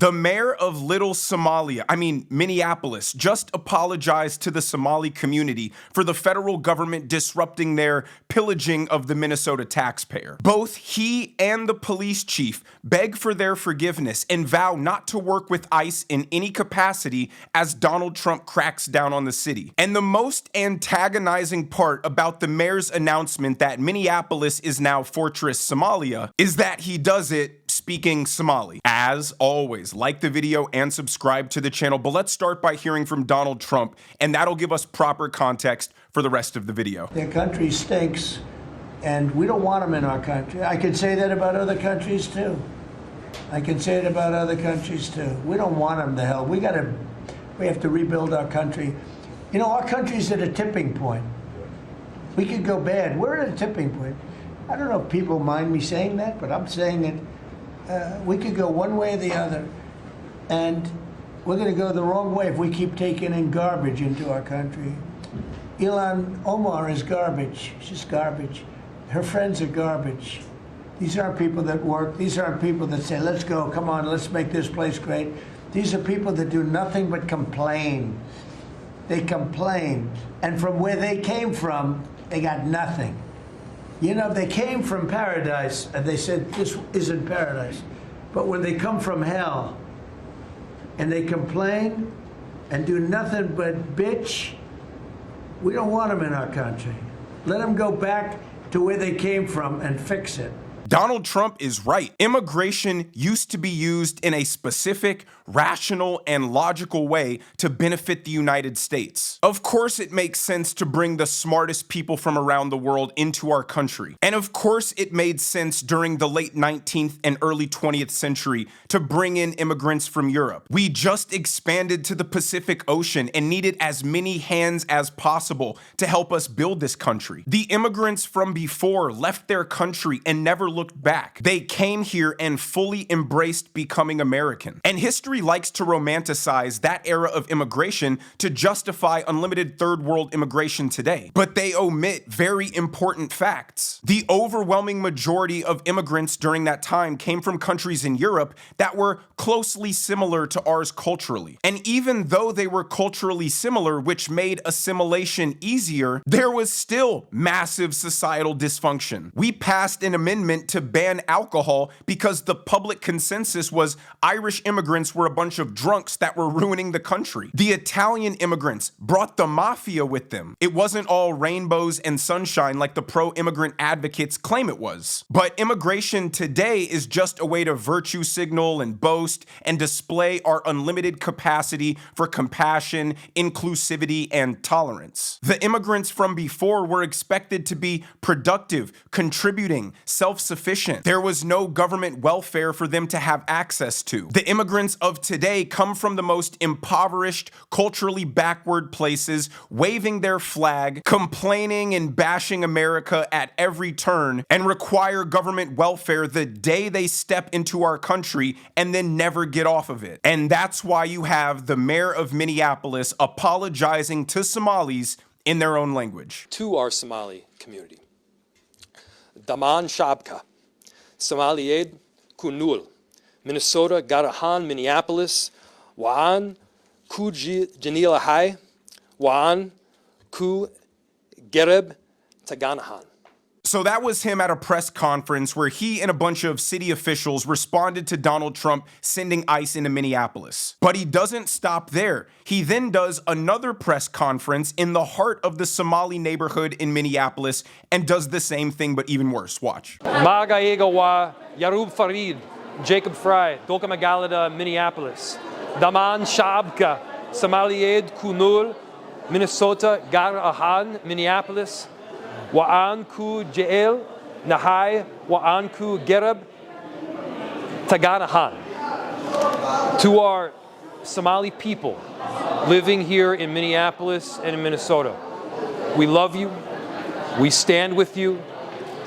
The mayor of Minneapolis, just apologized to the Somali community for the federal government disrupting their pillaging of the Minnesota taxpayer. Both he and the police chief beg for their forgiveness and vow not to work with ICE in any capacity as Donald Trump cracks down on the city. And the most antagonizing part about the mayor's announcement that Minneapolis is now Fortress Somalia is that he does it speaking Somali. As always, like the video and subscribe to the channel, but let's start by hearing from Donald Trump, and that'll give us proper context for the rest of the video. Their country stinks, and we don't want them in our country. I can say that about other countries too. We don't want them to hell. We have to rebuild our country. You know, our country's at a tipping point. We could go bad. We're at a tipping point. I don't know if people mind me saying that, but I'm saying it. We could go one way or the other, and we're going to go the wrong way if we keep taking in garbage into our country. Ilhan Omar is garbage. She's garbage. Her friends are garbage. These aren't people that work. These aren't people that say, let's go, come on, let's make this place great. These are people that do nothing but complain. They complain. And from where they came from, they got nothing. You know, they came from paradise, and they said, this isn't paradise. But when they come from hell, and they complain, and do nothing but bitch, we don't want them in our country. Let them go back to where they came from and fix it. Donald Trump is right. Immigration used to be used in a specific, rational, and logical way to benefit the United States. Of course, it makes sense to bring the smartest people from around the world into our country. And of course, it made sense during the late 19th and early 20th century to bring in immigrants from Europe. We just expanded to the Pacific Ocean and needed as many hands as possible to help us build this country. The immigrants from before left their country and never looked back. They came here and fully embraced becoming American. And history likes to romanticize that era of immigration to justify unlimited third world immigration today. But they omit very important facts. The overwhelming majority of immigrants during that time came from countries in Europe that were closely similar to ours culturally. And even though they were culturally similar, which made assimilation easier, there was still massive societal dysfunction. We passed an amendment to ban alcohol because the public consensus was Irish immigrants were a bunch of drunks that were ruining the country. The Italian immigrants brought the mafia with them. It wasn't all rainbows and sunshine like the pro-immigrant advocates claim it was. But immigration today is just a way to virtue signal and boast and display our unlimited capacity for compassion, inclusivity, and tolerance. The immigrants from before were expected to be productive, contributing, self-sufficient. There was no government welfare for them to have access to. The immigrants of today come from the most impoverished, culturally backward places, waving their flag, complaining and bashing America at every turn, and require government welfare the day they step into our country and then never get off of it. And that's why you have the mayor of Minneapolis apologizing to Somalis in their own language. To our Somali community. Daman Shabka, Somalied Kunul, Minnesota Garahan, Minneapolis, Waan Ku Janilahai, Waan Ku Gereb Taganahan. So that was him at a press conference where he and a bunch of city officials responded to Donald Trump sending ICE into Minneapolis. But he doesn't stop there. He then does another press conference in the heart of the Somali neighborhood in Minneapolis and does the same thing, but even worse. Watch. Magaegawa, Yarub Farid, Jacob Fry, Doka Magalada, Minneapolis. Daman Shabka, Somalied Kunul, Minnesota Garahan, Minneapolis. Waan Ku Jael Nahai Waan Ku Gerab Taganahan. To our Somali people living here in Minneapolis and in Minnesota, we love you. We stand with you.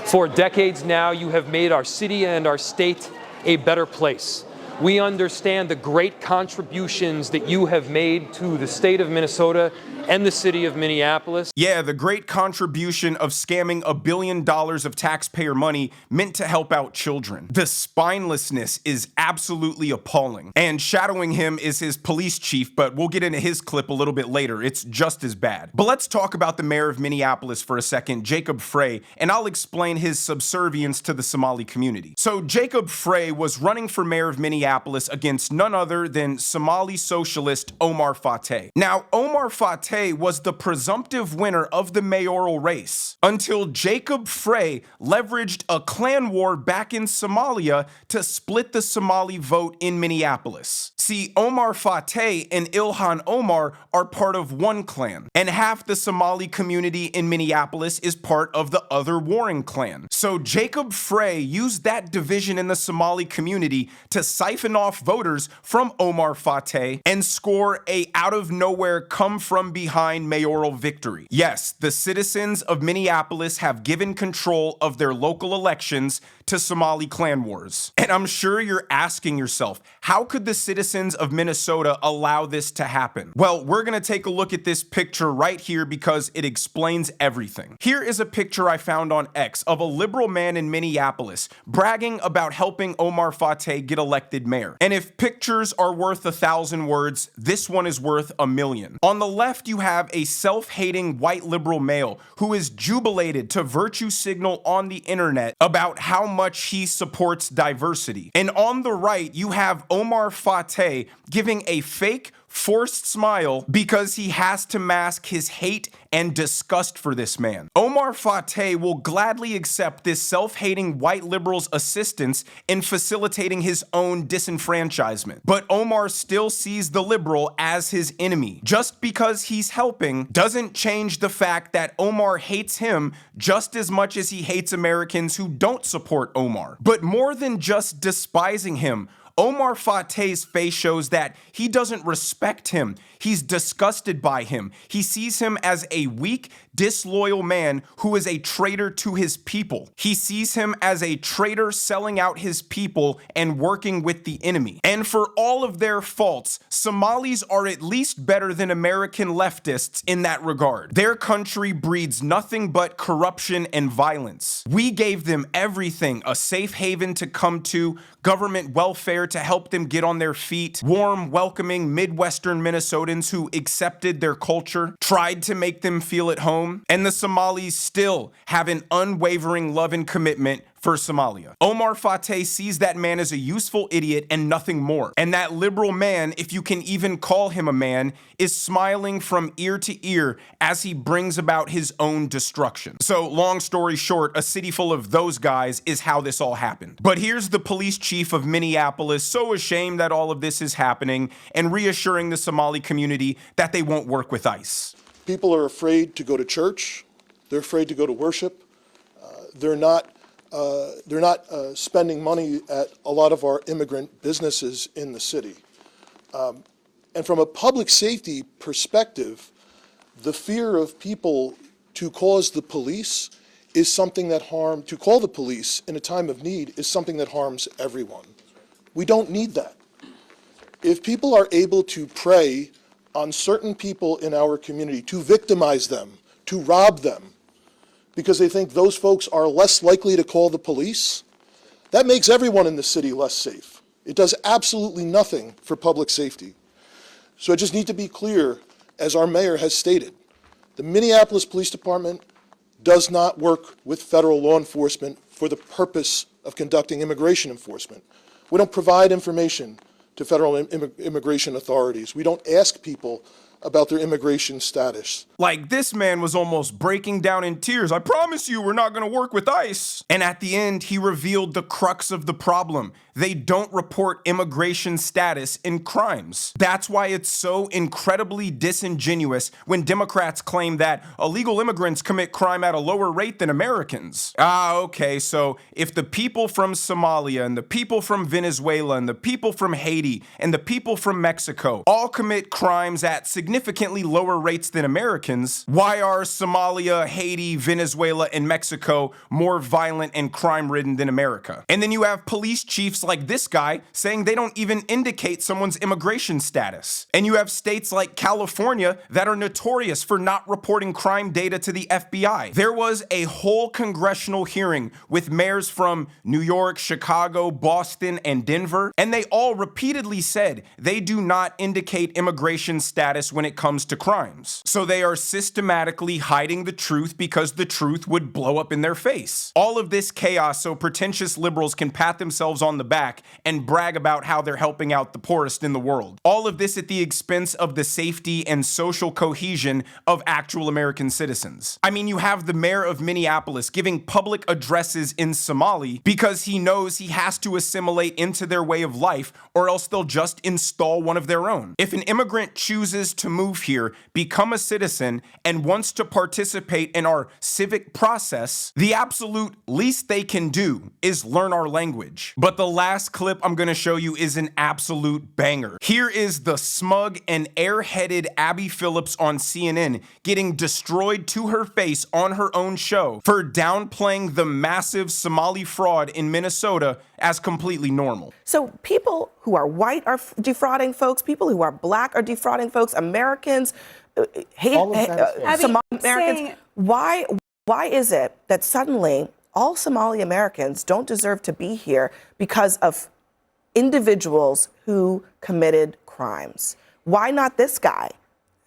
For decades now, you have made our city and our state a better place. We understand the great contributions that you have made to the state of Minnesota and the city of Minneapolis. Yeah, the great contribution of scamming $1 billion of taxpayer money meant to help out children. The spinelessness is absolutely appalling. And shadowing him is his police chief, but we'll get into his clip a little bit later. It's just as bad. But let's talk about the mayor of Minneapolis for a second, Jacob Frey, and I'll explain his subservience to the Somali community. So Jacob Frey was running for mayor of Minneapolis against none other than Somali socialist Omar Fateh. Now, Omar Fateh was the presumptive winner of the mayoral race until Jacob Frey leveraged a clan war back in Somalia to split the Somali vote in Minneapolis. See, Omar Fateh and Ilhan Omar are part of one clan, and half the Somali community in Minneapolis is part of the other warring clan. So Jacob Frey used that division in the Somali community to siphon off voters from Omar Fateh and score a out-of-nowhere come-from-behind mayoral victory. Yes, the citizens of Minneapolis have given control of their local elections to Somali clan wars. And I'm sure you're asking yourself, how could the citizens of Minnesota allow this to happen? Well, we're gonna take a look at this picture right here because it explains everything. Here is a picture I found on X of a liberal man in Minneapolis bragging about helping Omar Fateh get elected mayor. And if pictures are worth 1,000 words, this one is worth 1,000,000. On the left, you have a self-hating white liberal male who is jubilated to virtue signal on the internet about how much he supports diversity. And on the right, you have Omar Fateh giving a fake, forced smile because he has to mask his hate and disgust for this man. Omar Fateh will gladly accept this self-hating white liberal's assistance in facilitating his own disenfranchisement. But Omar still sees the liberal as his enemy. Just because he's helping doesn't change the fact that Omar hates him just as much as he hates Americans who don't support Omar. But more than just despising him, Omar Fateh's face shows that he doesn't respect him. He's disgusted by him. He sees him as a weak, disloyal man who is a traitor to his people. He sees him as a traitor selling out his people and working with the enemy. And for all of their faults, Somalis are at least better than American leftists in that regard. Their country breeds nothing but corruption and violence. We gave them everything: a safe haven to come to, government welfare to help them get on their feet, warm, welcoming Midwestern Minnesotans who accepted their culture, tried to make them feel at home, and the Somalis still have an unwavering love and commitment for Somalia. Omar Fateh sees that man as a useful idiot and nothing more. And that liberal man, if you can even call him a man, is smiling from ear to ear as he brings about his own destruction. So, long story short, a city full of those guys is how this all happened. But here's the police chief of Minneapolis, so ashamed that all of this is happening and reassuring the Somali community that they won't work with ICE. People are afraid to go to church. They're afraid to go to worship. They're not spending money at a lot of our immigrant businesses in the city. And from a public safety perspective, the fear of people to cause the police is something that to call the police in a time of need is something that harms everyone. We don't need that. If people are able to prey on certain people in our community, to victimize them, to rob them, because they think those folks are less likely to call the police, that makes everyone in the city less safe. It does absolutely nothing for public safety. So I just need to be clear, as our mayor has stated, the Minneapolis Police Department does not work with federal law enforcement for the purpose of conducting immigration enforcement. We don't provide information to federal immigration authorities. We don't ask people about their immigration status. Like, this man was almost breaking down in tears. I promise you we're not gonna work with ICE. And at the end, he revealed the crux of the problem. They don't report immigration status in crimes. That's why it's so incredibly disingenuous when Democrats claim that illegal immigrants commit crime at a lower rate than Americans. Okay, so if the people from Somalia and the people from Venezuela and the people from Haiti and the people from Mexico all commit crimes at significant significantly lower rates than Americans, why are Somalia, Haiti, Venezuela, and Mexico more violent and crime-ridden than America? And then you have police chiefs like this guy saying they don't even indicate someone's immigration status. And you have states like California that are notorious for not reporting crime data to the FBI. There was a whole congressional hearing with mayors from New York, Chicago, Boston, and Denver, and they all repeatedly said they do not indicate immigration status when it comes to crimes. So they are systematically hiding the truth because the truth would blow up in their face. All of this chaos so pretentious liberals can pat themselves on the back and brag about how they're helping out the poorest in the world. All of this at the expense of the safety and social cohesion of actual American citizens. I mean, you have the mayor of Minneapolis giving public addresses in Somali because he knows he has to assimilate into their way of life or else they'll just install one of their own. If an immigrant chooses to move here, become a citizen, and wants to participate in our civic process, the absolute least they can do is learn our language. But the last clip I'm gonna show you is an absolute banger. Here is the smug and airheaded Abby Phillips on CNN getting destroyed to her face on her own show for downplaying the massive Somali fraud in Minnesota as completely normal. So people who are white are defrauding folks, people who are black are defrauding folks, Americans, Somali Americans. Why is it that suddenly all Somali Americans don't deserve to be here because of individuals who committed crimes? Why not this guy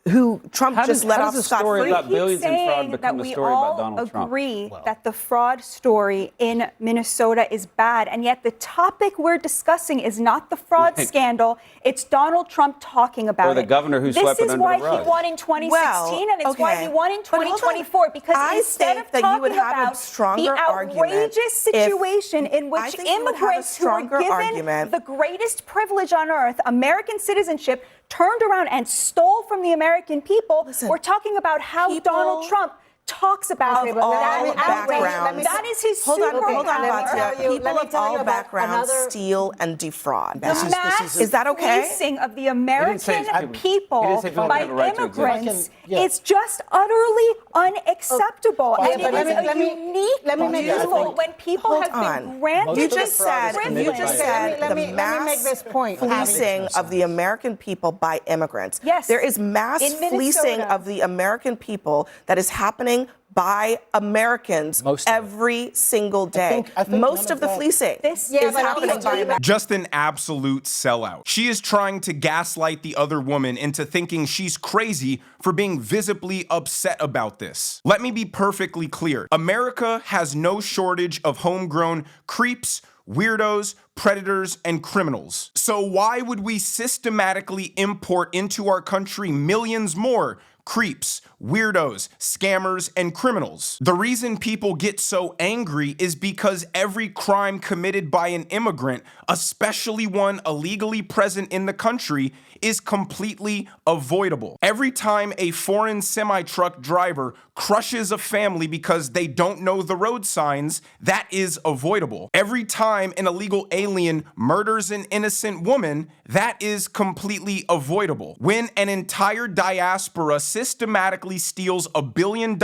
who Trump just let off scot-free? About billions in fraud become a story about Donald Trump. We all agree that the fraud story in Minnesota is bad, and yet the topic we're discussing is not the fraud scandal. It's Donald Trump talking about it. Or the governor who swept it under the rug. This is why he won in 2016, and it's why he won in 2024, because instead of talking about the outrageous situation in which immigrants who were given the greatest privilege on earth, American citizenship, turned around and stole from the American people. Listen, we're talking about how Donald Trump talks about all backgrounds. That is his Hold on, superpower. People of all backgrounds steal and defraud. The mass fleecing of the American people by immigrants is just utterly unacceptable. And it is a unique evil when people have been granted You just said the mass fleecing of the American people by immigrants. Yes. There is mass fleecing of the American people that is happening by Americans every single day. I think most of the fleecing is happening by Americans. Just an absolute sellout. She is trying to gaslight the other woman into thinking she's crazy for being visibly upset about this. Let me be perfectly clear. America has no shortage of homegrown creeps, weirdos, predators, and criminals. So why would we systematically import into our country millions more creeps, weirdos, scammers, and criminals? The reason people get so angry is because every crime committed by an immigrant, especially one illegally present in the country, is completely avoidable. Every time a foreign semi-truck driver crushes a family because they don't know the road signs, that is avoidable. Every time an illegal alien murders an innocent woman, that is completely avoidable. When an entire diaspora systematically steals $1 billion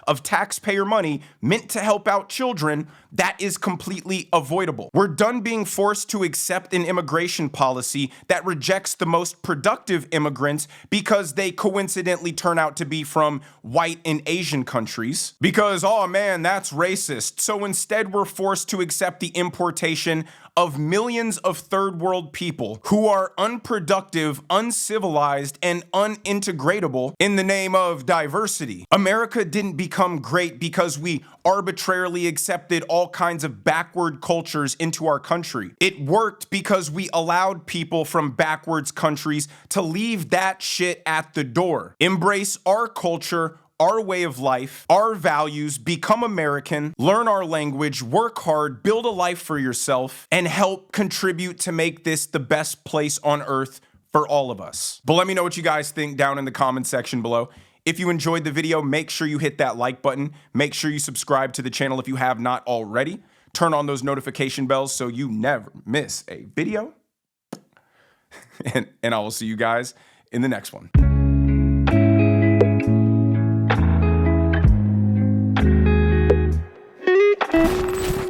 of taxpayer money meant to help out children, that is completely avoidable. We're done being forced to accept an immigration policy that rejects the most productive immigrants because they coincidentally turn out to be from white and Asian countries. Because, oh man, that's racist. So instead, we're forced to accept the importation of millions of third world people who are unproductive, uncivilized, and unintegratable in the name of diversity. America didn't become great because we arbitrarily accepted all kinds of backward cultures into our country. It worked because we allowed people from backwards countries to leave that shit at the door. Embrace our culture, our way of life, our values, become American, learn our language, work hard, build a life for yourself, and help contribute to make this the best place on earth for all of us. But let me know what you guys think down in the comment section below. If you enjoyed the video, make sure you hit that like button. Make sure you subscribe to the channel if you have not already. Turn on those notification bells so you never miss a video. And I will see you guys in the next one.